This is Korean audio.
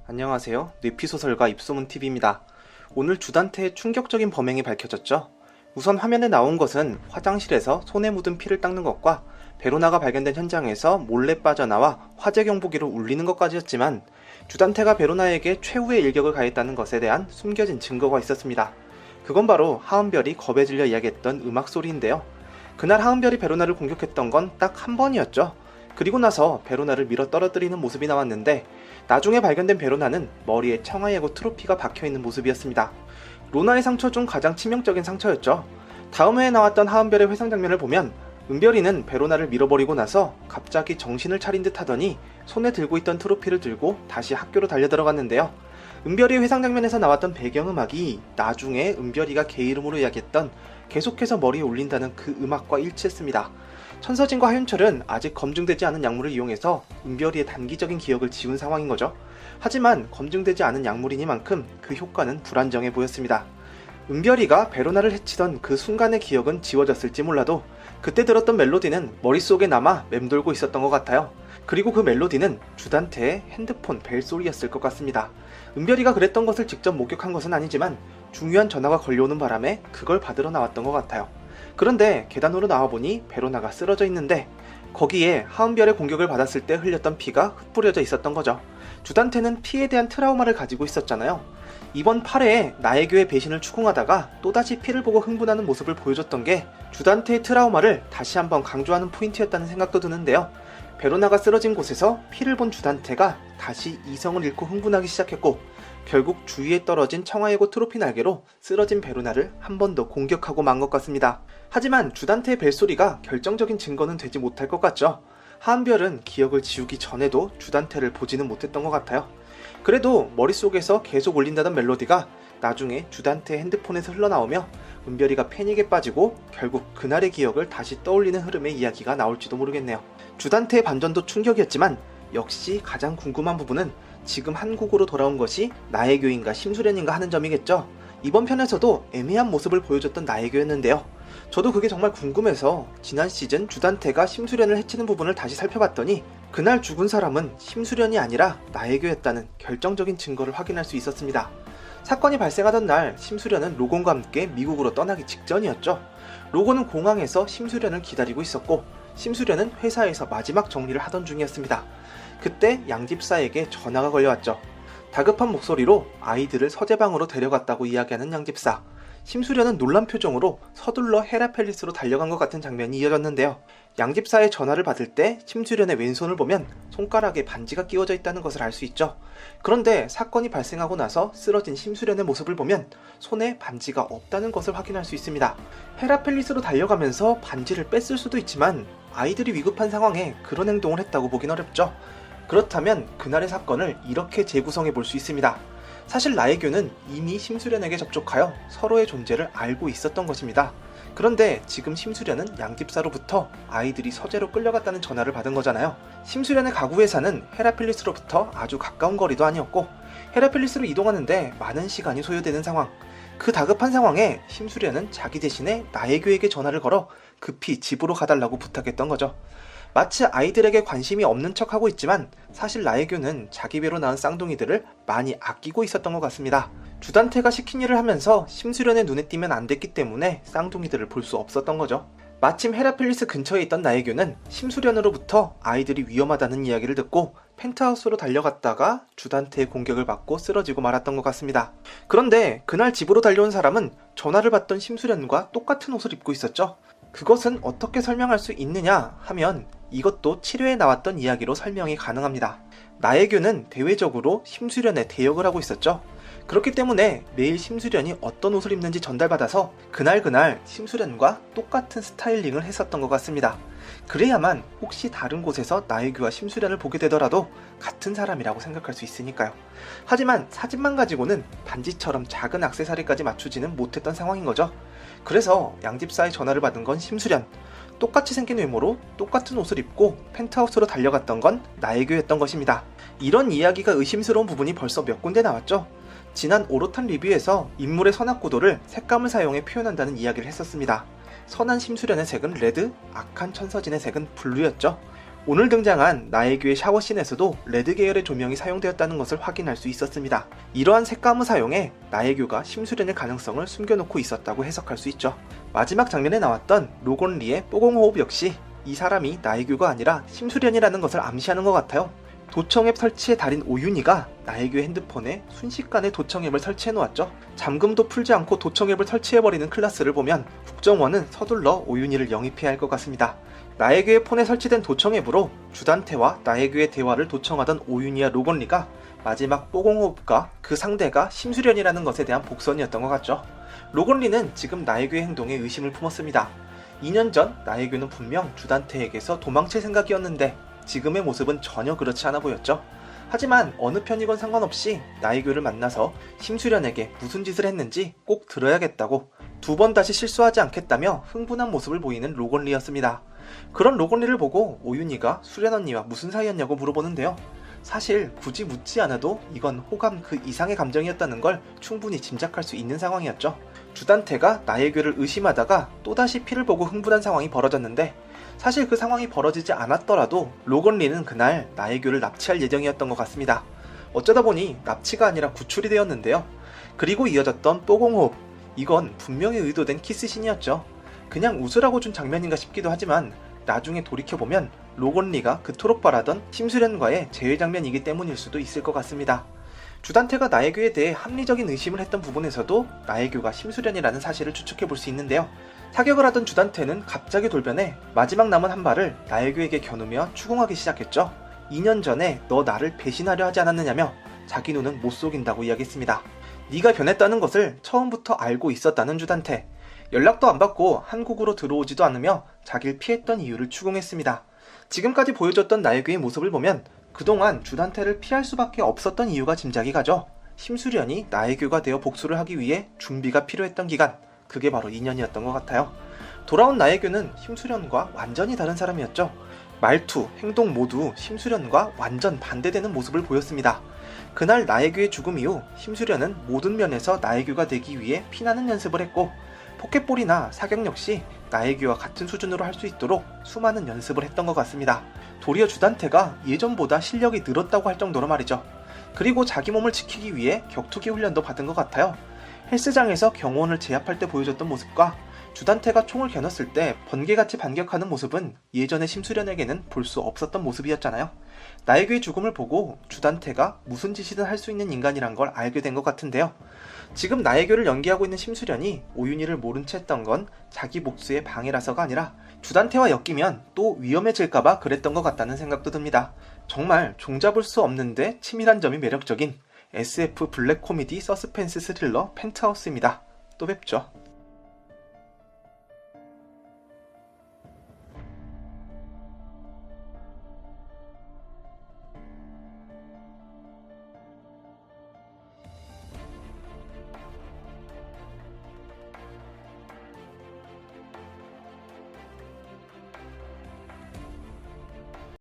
안녕하세요. 뇌피소설가 입소문TV입니다. 오늘 주단태의 충격적인 범행이 밝혀졌죠. 우선 화면에 나온 것은 화장실에서 손에 묻은 피를 닦는 것과 베로나가 발견된 현장에서 몰래 빠져나와 화재 경보기를 울리는 것까지였지만 주단태가 베로나에게 최후의 일격을 가했다는 것에 대한 숨겨진 증거가 있었습니다. 그건 바로 하은별이 겁에 질려 이야기했던 음악 소리인데요. 그날 하은별이 베로나를 공격했던 건 딱 한 번이었죠. 그리고 나서 베로나를 밀어 떨어뜨리는 모습이 나왔는데 나중에 발견된 베로나는 머리에 청아예고 트로피가 박혀있는 모습이었습니다. 로나의 상처 중 가장 치명적인 상처였죠. 다음 회에 나왔던 하은별의 회상 장면을 보면 은별이는 베로나를 밀어버리고 나서 갑자기 정신을 차린 듯 하더니 손에 들고 있던 트로피를 들고 다시 학교로 달려들어갔는데요. 은별이의 회상 장면에서 나왔던 배경음악이 나중에 은별이가 개 이름으로 이야기했던 계속해서 머리에 울린다는 그 음악과 일치했습니다. 천서진과 하윤철은 아직 검증되지 않은 약물을 이용해서 은별이의 단기적인 기억을 지운 상황인 거죠. 하지만 검증되지 않은 약물이니만큼 그 효과는 불안정해 보였습니다. 은별이가 베로나를 해치던 그 순간의 기억은 지워졌을지 몰라도 그때 들었던 멜로디는 머릿속에 남아 맴돌고 있었던 것 같아요. 그리고 그 멜로디는 주단태의 핸드폰 벨소리였을 것 같습니다. 은별이가 그랬던 것을 직접 목격한 것은 아니지만 중요한 전화가 걸려오는 바람에 그걸 받으러 나왔던 것 같아요. 그런데 계단으로 나와보니 베로나가 쓰러져 있는데 거기에 하은별의 공격을 받았을 때 흘렸던 피가 흩뿌려져 있었던 거죠. 주단태는 피에 대한 트라우마를 가지고 있었잖아요. 이번 8회에 나의 교회 배신을 추궁하다가 또다시 피를 보고 흥분하는 모습을 보여줬던 게 주단태의 트라우마를 다시 한번 강조하는 포인트였다는 생각도 드는데요. 베로나가 쓰러진 곳에서 피를 본 주단태가 다시 이성을 잃고 흥분하기 시작했고 결국 주위에 떨어진 청아예고 트로피 날개로 쓰러진 베로나를 한 번 더 공격하고 만 것 같습니다. 하지만 주단태의 벨소리가 결정적인 증거는 되지 못할 것 같죠. 하은별은 기억을 지우기 전에도 주단태를 보지는 못했던 것 같아요. 그래도 머릿속에서 계속 울린다던 멜로디가 나중에 주단태의 핸드폰에서 흘러나오며 은별이가 패닉에 빠지고 결국 그날의 기억을 다시 떠올리는 흐름의 이야기가 나올지도 모르겠네요. 주단태의 반전도 충격이었지만 역시 가장 궁금한 부분은 지금 한국으로 돌아온 것이 나의 교인가 심수련인가 하는 점이겠죠. 이번 편에서도 애매한 모습을 보여줬던 나의 교였는데요. 저도 그게 정말 궁금해서 지난 시즌 주단태가 심수련을 해치는 부분을 다시 살펴봤더니 그날 죽은 사람은 심수련이 아니라 나의 교였다는 결정적인 증거를 확인할 수 있었습니다. 사건이 발생하던 날 심수련은 로곤과 함께 미국으로 떠나기 직전이었죠. 로곤은 공항에서 심수련을 기다리고 있었고 심수련은 회사에서 마지막 정리를 하던 중이었습니다. 그때 양집사에게 전화가 걸려왔죠. 다급한 목소리로 아이들을 서재방으로 데려갔다고 이야기하는 양집사. 심수련은 놀란 표정으로 서둘러 헤라펠리스로 달려간 것 같은 장면이 이어졌는데요. 양집사의 전화를 받을 때 심수련의 왼손을 보면 손가락에 반지가 끼워져 있다는 것을 알 수 있죠. 그런데 사건이 발생하고 나서 쓰러진 심수련의 모습을 보면 손에 반지가 없다는 것을 확인할 수 있습니다. 헤라펠리스로 달려가면서 반지를 뺐을 수도 있지만 아이들이 위급한 상황에 그런 행동을 했다고 보긴 어렵죠. 그렇다면 그날의 사건을 이렇게 재구성해 볼 수 있습니다. 사실 나의 교는 이미 심수련에게 접촉하여 서로의 존재를 알고 있었던 것입니다. 그런데 지금 심수련은 양집사로부터 아이들이 서재로 끌려갔다는 전화를 받은 거잖아요. 심수련의 가구 회사는 헤라필리스로부터 아주 가까운 거리도 아니었고 헤라필리스로 이동하는데 많은 시간이 소요되는 상황. 그 다급한 상황에 심수련은 자기 대신에 나의 교에게 전화를 걸어 급히 집으로 가달라고 부탁했던 거죠. 마치 아이들에게 관심이 없는 척하고 있지만 사실 나의 교는 자기 배로 낳은 쌍둥이들을 많이 아끼고 있었던 것 같습니다. 주단태가 시킨 일을 하면서 심수련의 눈에 띄면 안 됐기 때문에 쌍둥이들을 볼 수 없었던 거죠. 마침 헤라필리스 근처에 있던 나의 교는 심수련으로부터 아이들이 위험하다는 이야기를 듣고 펜트하우스로 달려갔다가 주단태의 공격을 받고 쓰러지고 말았던 것 같습니다. 그런데 그날 집으로 달려온 사람은 전화를 받던 심수련과 똑같은 옷을 입고 있었죠. 그것은 어떻게 설명할 수 있느냐 하면 이것도 7회에 나왔던 이야기로 설명이 가능합니다. 나의 교는 대외적으로 심수련의 대역을 하고 있었죠. 그렇기 때문에 매일 심수련이 어떤 옷을 입는지 전달받아서 그날 심수련과 똑같은 스타일링을 했었던 것 같습니다. 그래야만 혹시 다른 곳에서 나의 교와 심수련을 보게 되더라도 같은 사람이라고 생각할 수 있으니까요. 하지만 사진만 가지고는 반지처럼 작은 액세서리까지 맞추지는 못했던 상황인 거죠. 그래서 양집사의 전화를 받은 건 심수련. 똑같이 생긴 외모로 똑같은 옷을 입고 펜트하우스로 달려갔던 건 나의 교였던 것입니다. 이런 이야기가 의심스러운 부분이 벌써 몇 군데 나왔죠. 지난 오로탄 리뷰에서 인물의 선악구도를 색감을 사용해 표현한다는 이야기를 했었습니다. 선한 심수련의 색은 레드, 악한 천서진의 색은 블루였죠. 오늘 등장한 나혜규의 샤워씬에서도 레드 계열의 조명이 사용되었다는 것을 확인할 수 있었습니다. 이러한 색감을 사용해 나혜규가 심수련의 가능성을 숨겨놓고 있었다고 해석할 수 있죠. 마지막 장면에 나왔던 로건 리의 뽀공호흡 역시 이 사람이 나혜규가 아니라 심수련이라는 것을 암시하는 것 같아요. 도청앱 설치의 달인 오윤희가 나혜규의 핸드폰에 순식간에 도청앱을 설치해 놓았죠. 잠금도 풀지 않고 도청앱을 설치해버리는 클라스를 보면 국정원은 서둘러 오윤희를 영입해야 할 것 같습니다. 나혜규의 폰에 설치된 도청앱으로 주단태와 나혜규의 대화를 도청하던 오윤희와 로건리가 마지막 뽀공호흡과 그 상대가 심수련이라는 것에 대한 복선이었던 것 같죠. 로건리는 지금 나혜규의 행동에 의심을 품었습니다. 2년 전 나혜규는 분명 주단태에게서 도망칠 생각이었는데 지금의 모습은 전혀 그렇지 않아 보였죠. 하지만 어느 편이건 상관없이 나혜규를 만나서 심수련에게 무슨 짓을 했는지 꼭 들어야겠다고 2번 다시 실수하지 않겠다며 흥분한 모습을 보이는 로건리였습니다. 그런 로건리를 보고 오윤희가 수련 언니와 무슨 사이였냐고 물어보는데요. 사실 굳이 묻지 않아도 이건 호감 그 이상의 감정이었다는 걸 충분히 짐작할 수 있는 상황이었죠. 주단태가 나혜규를 의심하다가 또다시 피를 보고 흥분한 상황이 벌어졌는데 사실 그 상황이 벌어지지 않았더라도 로건리는 그날 나혜규를 납치할 예정이었던 것 같습니다. 어쩌다 보니 납치가 아니라 구출이 되었는데요. 그리고 이어졌던 뽀공호흡, 이건 분명히 의도된 키스신이었죠. 그냥 웃으라고 준 장면인가 싶기도 하지만 나중에 돌이켜보면 로건리가 그토록 바라던 심수련과의 재회 장면이기 때문일 수도 있을 것 같습니다. 주단태가 나혜규에 대해 합리적인 의심을 했던 부분에서도 나혜규가 심수련이라는 사실을 추측해볼 수 있는데요. 사격을 하던 주단태는 갑자기 돌변해 마지막 남은 한 발을 나혜규에게 겨누며 추궁하기 시작했죠. 2년 전에 너 나를 배신하려 하지 않았느냐며 자기 눈은 못 속인다고 이야기했습니다. 네가 변했다는 것을 처음부터 알고 있었다는 주단태. 연락도 안 받고 한국으로 들어오지도 않으며 자기를 피했던 이유를 추궁했습니다. 지금까지 보여줬던 나혜규의 모습을 보면 그동안 주단태를 피할 수밖에 없었던 이유가 짐작이 가죠. 심수련이 나혜규가 되어 복수를 하기 위해 준비가 필요했던 기간, 그게 바로 2년이었던 것 같아요. 돌아온 나혜규는 심수련과 완전히 다른 사람이었죠. 말투, 행동 모두 심수련과 완전 반대되는 모습을 보였습니다. 그날 나혜규의 죽음 이후 심수련은 모든 면에서 나혜규가 되기 위해 피나는 연습을 했고 포켓볼이나 사격 역시 나혜규와 같은 수준으로 할 수 있도록 수많은 연습을 했던 것 같습니다. 도리어 주단태가 예전보다 실력이 늘었다고 할 정도로 말이죠. 그리고 자기 몸을 지키기 위해 격투기 훈련도 받은 것 같아요. 헬스장에서 경호원을 제압할 때 보여줬던 모습과 주단태가 총을 겨눴을 때 번개같이 반격하는 모습은 예전의 심수련에게는 볼 수 없었던 모습이었잖아요. 나혜규의 죽음을 보고 주단태가 무슨 짓이든 할 수 있는 인간이란 걸 알게 된 것 같은데요. 지금 나혜규를 연기하고 있는 심수련이 오윤희를 모른 채 했던 건 자기 복수의 방해라서가 아니라 주단태와 엮이면 또 위험해질까봐 그랬던 것 같다는 생각도 듭니다. 정말 종잡을 수 없는데 치밀한 점이 매력적인 SF 블랙 코미디 서스펜스 스릴러 펜트하우스입니다. 또 뵙죠.